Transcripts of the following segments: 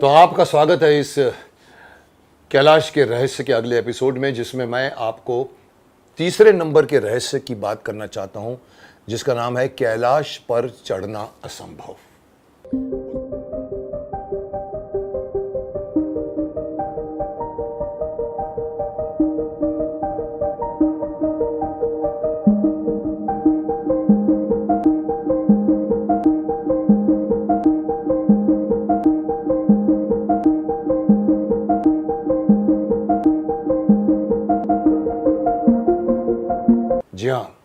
तो आपका स्वागत है इस कैलाश के रहस्य के अगले एपिसोड में, जिसमें मैं आपको तीसरे नंबर के रहस्य की बात करना चाहता हूं, जिसका नाम है कैलाश पर चढ़ना असंभव। जी हाँ,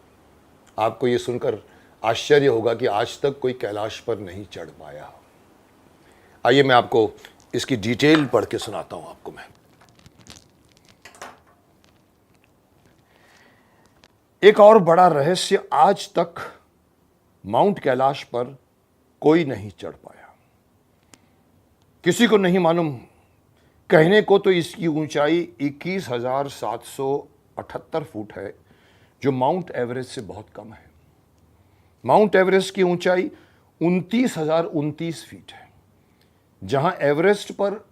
आपको यह सुनकर आश्चर्य होगा कि आज तक कोई कैलाश पर नहीं चढ़ पाया। आइए मैं आपको इसकी डिटेल पढ़ के सुनाता हूं आपको। मैं एक और बड़ा रहस्य, आज तक माउंट कैलाश पर कोई नहीं चढ़ पाया। किसी को नहीं मालूम। कहने को तो इसकी ऊंचाई 21,778 फुट है, जो माउंट एवरेस्ट से बहुत कम है। माउंट एवरेस्ट की ऊंचाई 29,029 फीट है, जहां एवरेस्ट पर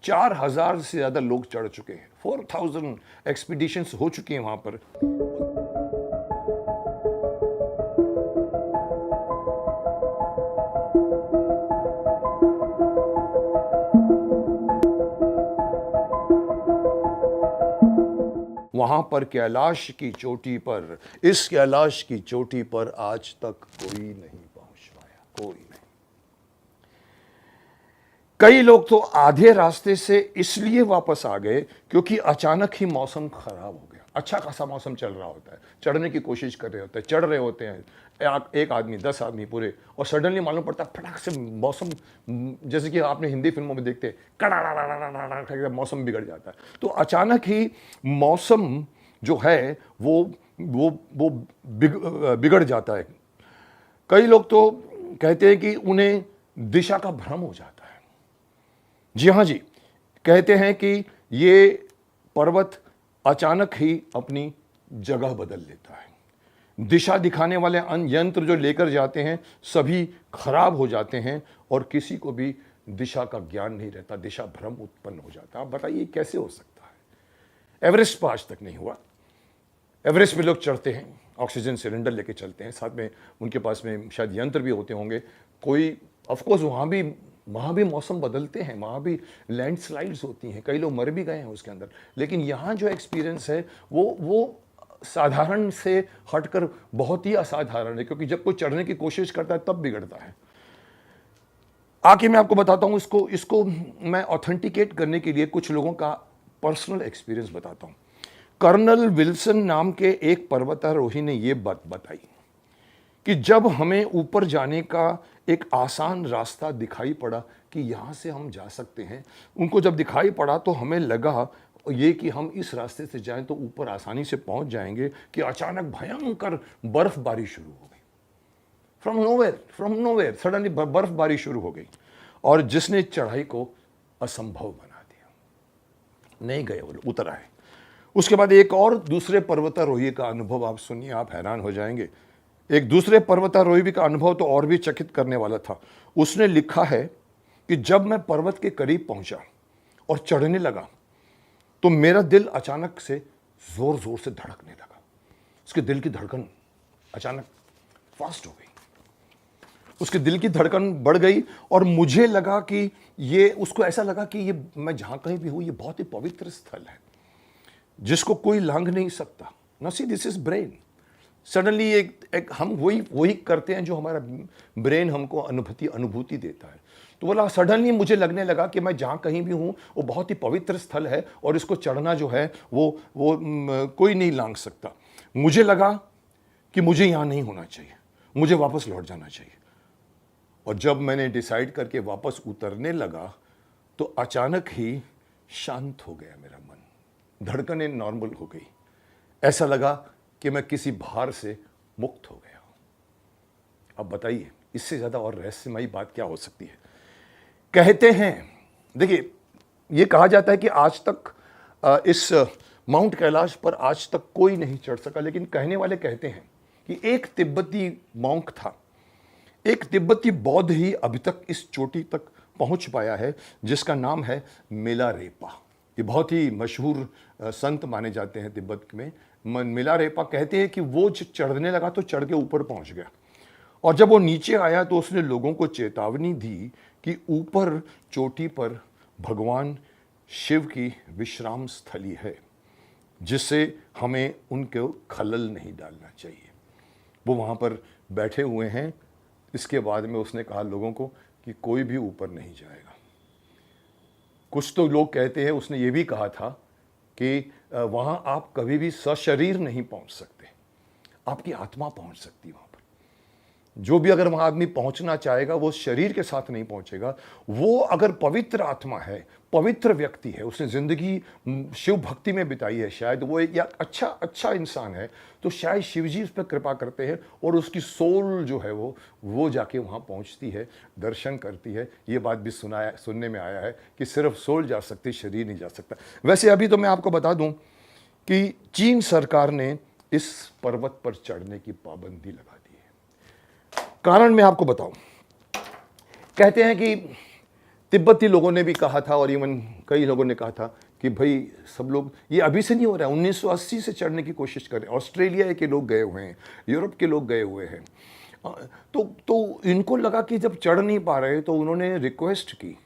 4,000 से ज्यादा लोग चढ़ चुके हैं। 4,000 एक्सपीडिशंस हो चुकी हैं वहां पर। वहां पर कैलाश की चोटी पर, इस कैलाश की चोटी पर आज तक कोई नहीं पहुंच पाया, कोई नहीं। कई लोग तो आधे रास्ते से इसलिए वापस आ गए क्योंकि अचानक ही मौसम खराब हो गया। अच्छा खासा मौसम चल रहा होता है, चढ़ने की कोशिश कर रहे होते हैं, चढ़ रहे होते हैं एक आदमी 10 आदमी पूरे, और सडनली मालूम पड़ता है फटाक से मौसम, जैसे कि आपने हिंदी फिल्मों में देखते हैं, कड़ा मौसम बिगड़ जाता है। तो अचानक ही मौसम जो है वो बिगड़ जाता है। कई लोग तो कहते हैं कि उन्हें दिशा का भ्रम हो जाता है। जी हाँ जी, कहते हैं कि ये पर्वत अचानक ही अपनी जगह बदल लेता है। दिशा दिखाने वाले अन्य यंत्र जो लेकर जाते हैं सभी खराब हो जाते हैं, और किसी को भी दिशा का ज्ञान नहीं रहता, दिशा भ्रम उत्पन्न हो जाता है। आप बताइए कैसे हो सकता है? एवरेस्ट पर आज तक नहीं हुआ। एवरेस्ट में लोग चढ़ते हैं, ऑक्सीजन सिलेंडर लेके चलते हैं, साथ में उनके पास में शायद यंत्र भी होते होंगे। कोई ऑफकोर्स वहाँ भी मौसम बदलते हैं, वहाँ भी लैंडस्लाइड्स होती हैं, कई लोग मर भी गए हैं उसके अंदर। लेकिन यहाँ जो एक्सपीरियंस है वो साधारण से हटकर बहुत ही असाधारण है, क्योंकि जब कोई चढ़ने की कोशिश करता है तब बिगड़ता है। आके मैं आपको बताता हूँ, इसको मैं ऑथेंटिकेट करने के लिए कुछ लोगों का पर्सनल एक्सपीरियंस बताता हूँ। कर्नल विल्सन नाम के एक पर्वतारोही ने यह बात बताई कि जब हमें ऊपर जाने का एक आसान रास्ता दिखाई पड़ा कि यहाँ से हम जा सकते हैं, उनको जब दिखाई पड़ा तो हमें लगा ये कि हम इस रास्ते से जाएं तो ऊपर आसानी से पहुंच जाएंगे, कि अचानक भयंकर बर्फबारी शुरू हो गई। फ्रॉम नोवेयर सडनली बर्फबारी शुरू हो गई, और जिसने चढ़ाई को असंभव बना दिया। नहीं गए वो लोग, उतर आए। उसके बाद एक और दूसरे पर्वतारोही का अनुभव आप सुनिए, आप हैरान हो जाएंगे। एक दूसरे पर्वतारोही का अनुभव तो और भी चकित करने वाला था। उसने लिखा है कि जब मैं पर्वत के करीब पहुंचा और चढ़ने लगा तो मेरा दिल अचानक से जोर जोर से धड़कने लगा। उसके दिल की धड़कन अचानक फास्ट हो गई, उसके दिल की धड़कन बढ़ गई, और मुझे लगा कि उसको ऐसा लगा कि ये मैं जहां कहीं भी हूं, ये बहुत ही पवित्र स्थल है जिसको कोई लांघ नहीं सकता। ना see this is brain. Suddenly एक हम वही करते हैं जो हमारा ब्रेन हमको अनुभूति देता है। तो बोला सडनली मुझे लगने लगा कि मैं जहाँ कहीं भी हूँ वो बहुत ही पवित्र स्थल है, और इसको चढ़ना जो है वो कोई नहीं लांघ सकता। मुझे लगा कि मुझे यहाँ नहीं होना चाहिए, मुझे वापस लौट जाना चाहिए। और जब मैंने डिसाइड करके वापस उतरने लगा तो अचानक ही शांत हो गया मेरा मन, धड़कनें नॉर्मल हो गई। ऐसा लगा कि मैं किसी भार से मुक्त हो गया हूं। अब बताइए इससे ज्यादा और रहस्यमयी बात क्या हो सकती है? कहते हैं, देखिए ये कहा जाता है कि आज तक इस माउंट कैलाश पर आज तक कोई नहीं चढ़ सका, लेकिन कहने वाले कहते हैं कि एक तिब्बती मॉन्क था, एक तिब्बती बौद्ध ही अभी तक इस चोटी तक पहुंच पाया है, जिसका नाम है मिलारेपा। ये बहुत ही मशहूर संत माने जाते हैं तिब्बत में। मिलारेपा कहते हैं कि वो चढ़ने लगा तो चढ़ के ऊपर पहुंच गया, और जब वो नीचे आया तो उसने लोगों को चेतावनी दी कि ऊपर चोटी पर भगवान शिव की विश्राम स्थली है, जिससे हमें उनको खलल नहीं डालना चाहिए। वो वहाँ पर बैठे हुए हैं। इसके बाद में उसने कहा लोगों को कि कोई भी ऊपर नहीं जाएगा। कुछ तो लोग कहते हैं उसने ये भी कहा था कि वहाँ आप कभी भी सशरीर नहीं पहुँच सकते, आपकी आत्मा पहुँच सकती है वहाँ पर। जो भी अगर वहाँ आदमी पहुँचना चाहेगा वो शरीर के साथ नहीं पहुँचेगा। वो अगर पवित्र आत्मा है, पवित्र व्यक्ति है, उसने ज़िंदगी शिव भक्ति में बिताई है, शायद वो एक या अच्छा इंसान है, तो शायद शिव जी उस पर कृपा करते हैं और उसकी सोल जो है वो जाके वहाँ पहुँचती है, दर्शन करती है। ये बात भी सुनने में आया है कि सिर्फ सोल जा सकती, शरीर नहीं जा सकता। वैसे अभी तो मैं आपको बता दूँ कि चीन सरकार ने इस पर्वत पर चढ़ने की पाबंदी लगा दी है। कारण मैं आपको बताऊं, कहते हैं कि तिब्बती लोगों ने भी कहा था और इवन कई लोगों ने कहा था कि भाई सब लोग, ये अभी से नहीं हो रहा है, 1980 से चढ़ने की कोशिश करें। ऑस्ट्रेलिया के लोग गए हुए हैं, यूरोप के लोग गए हुए हैं। तो इनको लगा कि जब चढ़ नहीं पा रहे तो उन्होंने रिक्वेस्ट की।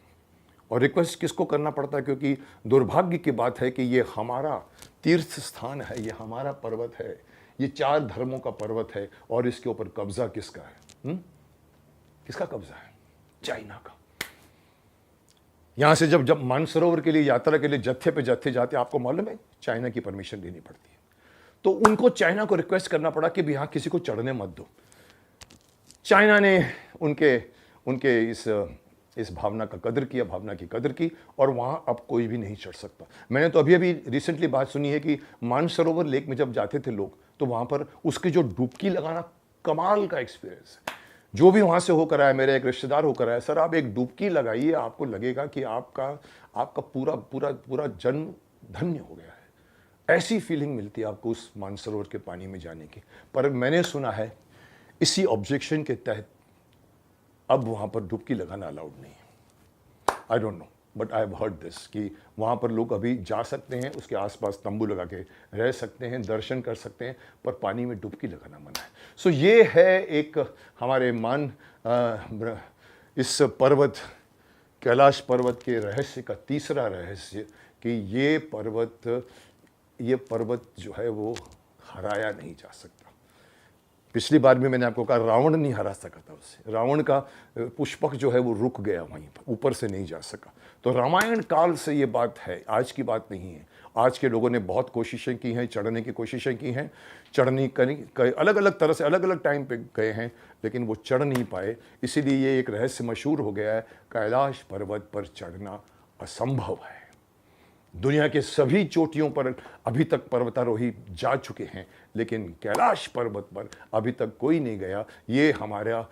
और रिक्वेस्ट किसको करना पड़ता है, क्योंकि दुर्भाग्य की बात है कि ये हमारा तीर्थ स्थान है, ये हमारा पर्वत है, ये 4 धर्मों का पर्वत है, और इसके ऊपर कब्जा किसका है? किसका कब्जा है? चाइना का। यहां से जब मानसरोवर के लिए यात्रा के लिए जत्थे पे जत्थे जाते, आपको मालूम है चाइना की परमिशन लेनी पड़ती है। तो उनको चाइना को रिक्वेस्ट करना पड़ा कि यहां किसी को चढ़ने मत दो। चाइना ने उनके इस भावना की कदर की, और वहां अब कोई भी नहीं चढ़ सकता। मैंने तो अभी रिसेंटली बात सुनी है कि मानसरोवर लेक में जब जाते थे लोग, तो वहां पर उसकी जो डुबकी लगाना कमाल का एक्सपीरियंस है। जो भी वहां से होकर आया, मेरे एक रिश्तेदार होकर आया, सर आप एक डुबकी लगाइए, आपको लगेगा कि आपका पूरा जन्म धन्य हो गया है। ऐसी फीलिंग मिलती है आपको उस मानसरोवर के पानी में जाने की। पर मैंने सुना है इसी ऑब्जेक्शन के तहत अब वहां पर डुबकी लगाना अलाउड नहीं है। I don't know, but I have heard this कि वहाँ पर लोग अभी जा सकते हैं, उसके आसपास तंबू लगा के रह सकते हैं, दर्शन कर सकते हैं, पर पानी में डुबकी लगाना मना है। सो ये है एक हमारे इस पर्वत, कैलाश पर्वत के रहस्य का तीसरा रहस्य कि ये पर्वत जो है वो हराया नहीं जा सकता। पिछली बार भी मैंने आपको कहा रावण नहीं हरा सका था उसे। रावण का पुष्पक जो है वो रुक गया वहीं पर, ऊपर से नहीं जा सका। तो रामायण काल से ये बात है, आज की बात नहीं है। आज के लोगों ने बहुत कोशिशें की हैं, चढ़ने की कोशिशें की हैं, अलग अलग तरह से अलग अलग टाइम पे गए हैं, लेकिन वो चढ़ नहीं पाए। इसीलिए ये एक रहस्य मशहूर हो गया है, कैलाश पर्वत पर चढ़ना असंभव है। दुनिया के सभी चोटियों पर अभी तक पर्वतारोही जा चुके हैं, लेकिन कैलाश पर्वत पर अभी तक कोई नहीं गया। ये हमारा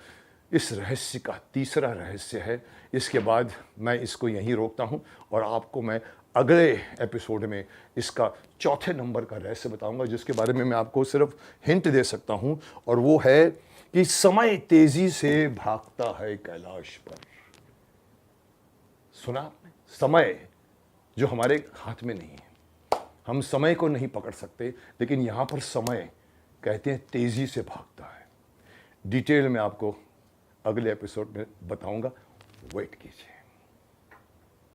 इस रहस्य का तीसरा रहस्य है। इसके बाद मैं इसको यहीं रोकता हूं और आपको मैं अगले एपिसोड में इसका चौथे नंबर का रहस्य बताऊंगा, जिसके बारे में मैं आपको सिर्फ हिंट दे सकता हूं, और वो है कि समय तेजी से भागता है कैलाश पर। सुना आपने? समय जो हमारे हाथ में नहीं है, हम समय को नहीं पकड़ सकते, लेकिन यहां पर समय कहते हैं तेजी से भागता है। डिटेल में आपको अगले एपिसोड में बताऊंगा, वेट कीजिए।